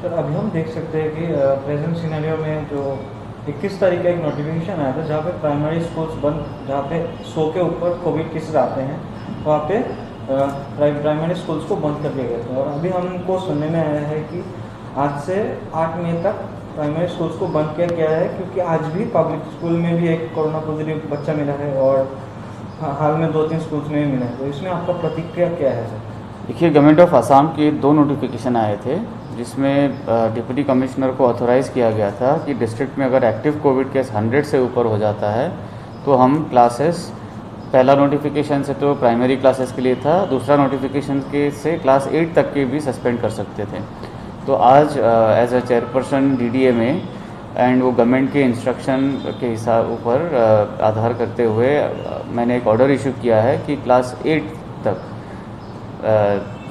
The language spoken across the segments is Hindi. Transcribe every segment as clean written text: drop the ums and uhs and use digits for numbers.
सर अभी हम देख सकते हैं कि प्रेजेंट सिनेरियो में जो 21 तारीख का एक नोटिफिकेशन आया था जहाँ पे प्राइमरी स्कूल्स बंद, जहाँ पे 100 के ऊपर कोविड केसेस आते हैं वहाँ पे प्राइमरी स्कूल्स को बंद कर दिया गया था। और अभी हमको सुनने में आया है कि आज से 8 मई तक प्राइमरी स्कूल्स को बंद किया गया है, क्योंकि आज भी पब्लिक स्कूल में भी एक कोरोना पॉजिटिव बच्चा मिला है और हाल में 2-3 स्कूल्स में भी मिला है। तो इसमें आपका प्रतिक्रिया क्या है सर? देखिए, गवर्नमेंट ऑफ असम के 2 नोटिफिकेशन आए थे जिसमें डिप्टी कमिश्नर को ऑथोराइज़ किया गया था कि डिस्ट्रिक्ट में अगर एक्टिव कोविड केस 100 से ऊपर हो जाता है तो हम क्लासेस, पहला नोटिफिकेशन से तो प्राइमरी क्लासेस के लिए था, दूसरा नोटिफिकेशन के से क्लास 8 तक के भी सस्पेंड कर सकते थे। तो आज एज अ चेयरपर्सन डीडीए में एंड वो गवर्नमेंट के इंस्ट्रक्शन के हिसाब ऊपर आधार करते हुए मैंने एक ऑर्डर इशू किया है कि क्लास 8 तक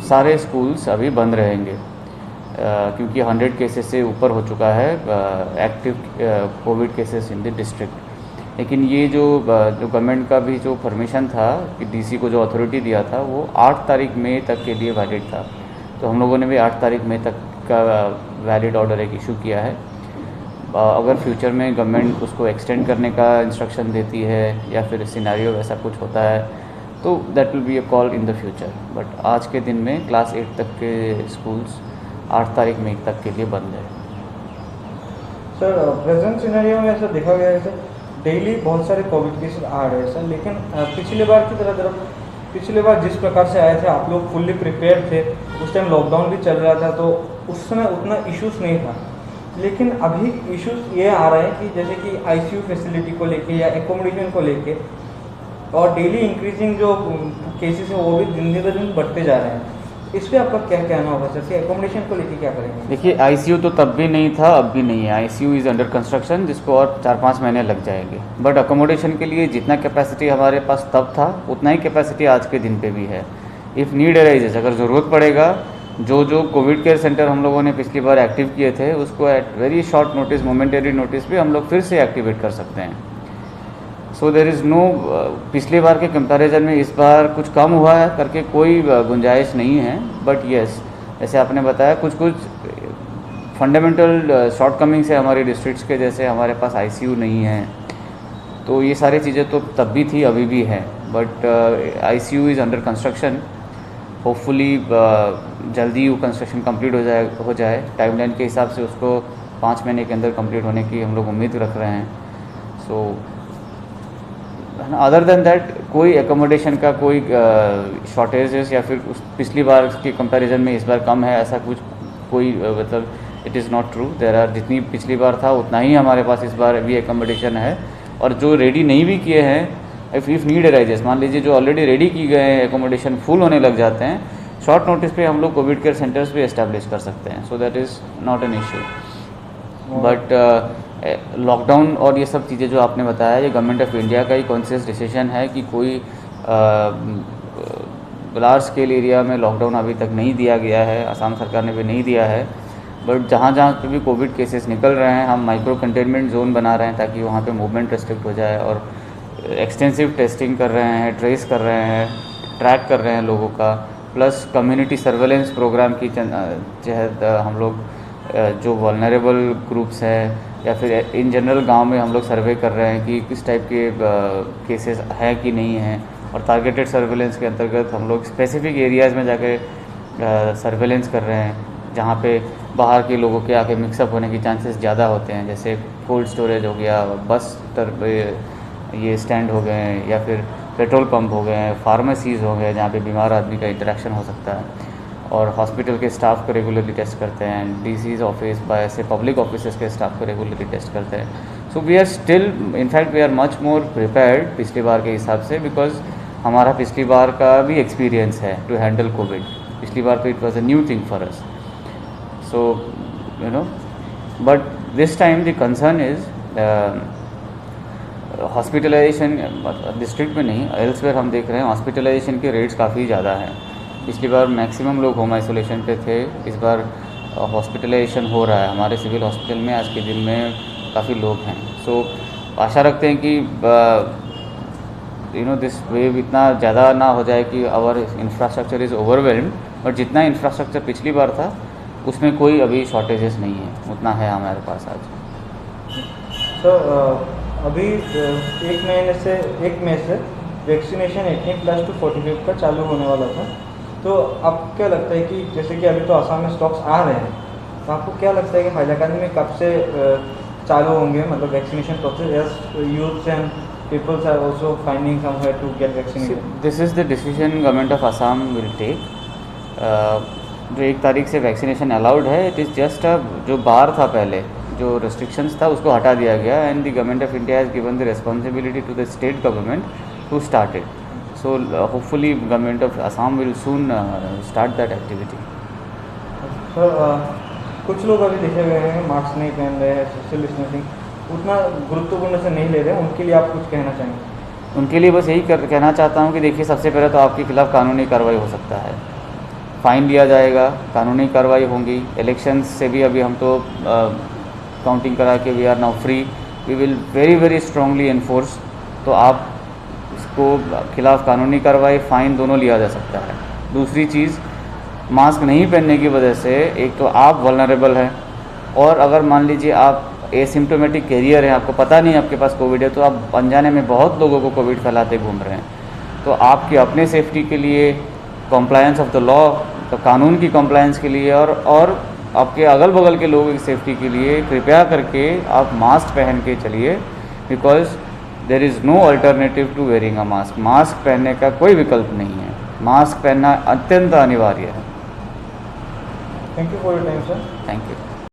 सारे स्कूल्स अभी बंद रहेंगे, क्योंकि 100 केसेस से ऊपर हो चुका है active Covid cases in the district. लेकिन ये जो गवर्नमेंट का भी जो परमिशन था कि डीसी को जो अथॉरिटी दिया था वो 8 तारीख मई तक के लिए वैलिड था। तो हम लोगों ने भी 8 तारीख मई तक का वैलिड ऑर्डर एक इशू किया है। अगर फ्यूचर में गवर्नमेंट उसको एक्सटेंड करने का इंस्ट्रक्शन देती है या फिर सिनेरियो वैसा कुछ होता है तो that will be a call in the future. But आज के दिन में क्लास 8 तक के स्कूल्स 8 तारीख मई तक के लिए बंद है। सर प्रेजेंट सिनेरियो में ऐसा देखा गया है सर, डेली बहुत सारे कोविड केसेस आ रहे हैं सर, लेकिन पिछले बार की तरह पिछले बार जिस प्रकार से आए थे आप लोग फुल्ली प्रिपेयर्ड थे, उस टाइम लॉकडाउन भी चल रहा था तो उस समय उतना इश्यूज नहीं था। लेकिन अभी इश्यूज ये आ रहे हैं कि जैसे कि आईसीयू फैसिलिटी को लेके या एकोमोडेशन को लेके, और डेली इंक्रीजिंग जो केसेस है वो भी दिन दिन बढ़ते जा रहे हैं। इस पर आपका क्या कहना होगा सर कि एकोमोडेशन को लेके क्या करेंगे? देखिए, आईसीयू तो तब भी नहीं था, अब भी नहीं है। आईसीयू इज़ अंडर कंस्ट्रक्शन, जिसको और 4-5 महीने लग जाएंगे। बट अकोमोडेशन के लिए जितना कैपेसिटी हमारे पास तब था उतना ही कैपेसिटी आज के दिन पे भी है। इफ़ नीड अराइजेस, अगर ज़रूरत पड़ेगा, जो कोविड केयर सेंटर हम लोगों ने पिछली बार एक्टिव किए थे उसको at very short notice, momentary notice पे हम लोग फिर से एक्टिवेट कर सकते हैं। सो देर इज़ नो, पिछली बार के कंपैरिजन में इस बार कुछ कम हुआ है करके कोई गुंजाइश नहीं है। बट येस, जैसे आपने बताया कुछ फंडामेंटल शॉर्टकमिंग्स है हमारे डिस्ट्रिक्ट्स के, जैसे हमारे पास आईसीयू नहीं है, तो ये सारी चीज़ें तो तब भी थी, अभी भी है। But ICU is under construction. Hopefully जल्दी वो कंस्ट्रक्शन कंप्लीट हो जाए टाइमलाइन के हिसाब से, उसको 5 महीने के अंदर कंप्लीट होने की हम लोग उम्मीद रख रहे हैं। सो अदर देन दैट कोई एकोमोडेशन का कोई शॉर्टेजेस या फिर पिछली बार के कंपैरिजन में इस बार कम है, ऐसा कुछ कोई मतलब it is not true. There are, जितनी पिछली बार था उतना ही हमारे पास इस बार भी एकोमोडेशन है। और जो रेडी नहीं भी किए हैं, इफ़ नीड अराइजेस, मान लीजिए जो ऑलरेडी रेडी की गए हैं एकोमोडेशन फुल होने लग जाते हैं, शॉर्ट नोटिस पे हम लोग कोविड केयर सेंटर्स भी एस्टैब्लिश कर सकते हैं। So that is not an issue. But lockdown और ये सब चीज़ें जो आपने बताया, ये गवर्नमेंट ऑफ इंडिया का ही कॉन्शियस डिसीजन है कि कोई लार्ज स्केल एरिया में लॉकडाउन अभी तक नहीं दिया गया है, असम सरकार ने भी नहीं दिया है। बट जहाँ जहाँ पे भी कोविड केसेस निकल रहे हैं, हम माइक्रो कंटेनमेंट जोन बना रहे हैं ताकि वहाँ पे मूवमेंट रेस्ट्रिक्ट हो जाए, और एक्सटेंसिव टेस्टिंग कर रहे हैं, ट्रेस कर रहे हैं, ट्रैक कर रहे हैं लोगों का, प्लस कम्युनिटी सर्वेलेंस प्रोग्राम की तहत हम लोग जो वल्नरेबल ग्रुप्स हैं या फिर इन जनरल गांव में हम लोग सर्वे कर रहे हैं कि किस टाइप के केसेस हैं कि नहीं हैं। और टारगेटेड सर्वेलेंस के अंतर्गत हम लोग स्पेसिफिक एरियाज़ में जाके सर्वेलेंस कर रहे हैं जहाँ पे बाहर के लोगों के आके मिक्सअप होने के चांसेस ज़्यादा होते हैं, जैसे कोल्ड स्टोरेज हो गया, बस ये स्टैंड हो गए हैं, या फिर पेट्रोल पंप हो गए हैं, फार्मेसीज़ हो गए जहाँ पे बीमार आदमी का इंटरेक्शन हो सकता है। और हॉस्पिटल के स्टाफ को रेगुलरली टेस्ट करते हैं, डीसीज़ ऑफिस बाय ऐसे पब्लिक ऑफिस के स्टाफ को रेगुलरली टेस्ट करते हैं। So we are still, in fact we are much more prepared पिछली बार के हिसाब से, बिकॉज हमारा पिछली बार का भी एक्सपीरियंस है टू हैंडल कोविड। पिछली बार तो it was a new thing for us. So you know, but this time the concern is hospitalisation district में नहीं, एल्सवेयर हम देख रहे हैं हॉस्पिटलाइजेशन के रेट्स काफ़ी ज़्यादा हैं। पिछली बार मैक्सिमम लोग होम आइसोलेशन पे थे, इस बार हॉस्पिटलाइजेशन हो रहा है। हमारे सिविल हॉस्पिटल में आज के दिन में काफ़ी लोग हैं। सो आशा रखते हैं कि दिस वेव इतना ज़्यादा ना हो जाए कि our infrastructure is overwhelmed, but जितना इंफ्रास्ट्रक्चर पिछली बार था उसमें कोई अभी शॉर्टेजेस नहीं है, उतना है हमारे पास आज। सर अभी 1 मई से वैक्सीनेशन 18+ टू 45 का चालू होने वाला था, तो आपको क्या लगता है कि जैसे कि अभी तो आसाम में स्टॉक्स आ रहे हैं, तो आपको क्या लगता है कि हैलाकानी में कब से चालू होंगे, मतलब vaccination process, as youths and peoples are also finding somewhere to get vaccinated? This is the decision government of Assam will take. जो 1 तारीख से वैक्सीनेशन अलाउड है, इट इज़ जस्ट जो बार था पहले, जो रिस्ट्रिक्शंस था उसको हटा दिया गया, and the government of India has given the responsibility to the state government to start it. So hopefully government of Assam will soon start that activity. Sir कुछ लोग अभी देखे गए हैं मास्क नहीं पहन रहे हैं, सोशल डिस्टेंसिंग उतना गुरुत्वपूर्ण से नहीं ले रहे हैं, उनके लिए आप कुछ कहना चाहेंगे? उनके लिए बस यही कहना चाहता हूँ कि देखिए, सबसे पहले तो आपके खिलाफ़ कानूनी कार्रवाई हो सकता है, फ़ाइन लिया जाएगा, कानूनी कार्रवाई होंगी। इलेक्शंस से भी अभी हम तो काउंटिंग करा के we are now free, we will very very strongly enforce. तो आप इसको खिलाफ़ कानूनी कार्रवाई, फ़ाइन दोनों लिया जा सकता है। दूसरी चीज़, मास्क नहीं पहनने की वजह से एक तो आप वल्नरेबल हैं, और अगर मान लीजिए आप एसिम्टोमेटिक कैरियर हैं, आपको पता नहीं आपके पास कोविड है, तो आप अनजाने में बहुत लोगों को कोविड फैलाते घूम रहे हैं। तो आपकी अपने सेफ्टी के लिए, कॉम्प्लायंस ऑफ द लॉ, तो कानून की कॉम्प्लायंस के लिए, और आपके अगल बगल के लोगों की सेफ्टी के लिए कृपया करके आप मास्क पहन के चलिए, because there is no alternative to wearing a mask. Mask पहनने का कोई विकल्प नहीं है, मास्क पहनना अत्यंत अनिवार्य है। Thank you for your time sir. Thank you.